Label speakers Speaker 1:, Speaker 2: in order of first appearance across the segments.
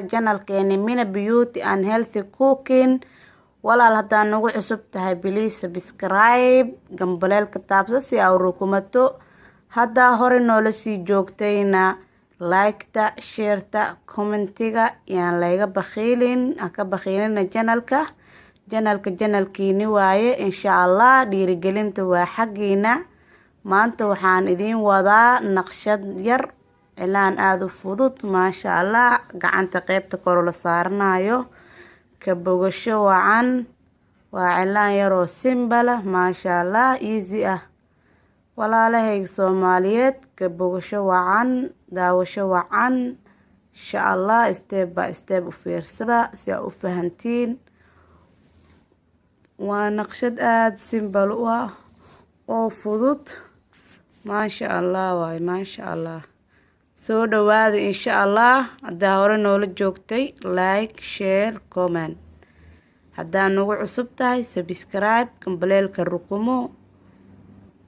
Speaker 1: channelkeeni Mina Beauty and Healthy Cooking. walaal haddaan nagu cusub tahay please subscribe gambaleelka taabso si aad rukumato haddaa hore noola sii joogtayna like-ta share-ta commentiga yaan layga bakhiilin ka bakhiilina channelkiini waaye insha Allah dhiirigelinta waa xaqiina maanta waxaan idin wadaa naqshad yar ilaan aad u fudud maasha Allah gacanta qaybta kor la saaranayo ka bogasho wacan waa cilaan yar oo simple maasha Allah easy ah walaalahayga Soomaaliyeed ka bogasho wacan daawasho wacan insha Allah step by step u fiirsada si aad u fahantiin waa naqshad aad simple u ah oo fudud maasha Allah waay maasha Allah soo dhawaada insha Allah haddaa hore noola joogtay like share comment haddaa nagu cusub tahay subscribe gambaleelka rukumo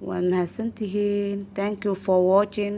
Speaker 1: waa mahadsantihiin thank you for watching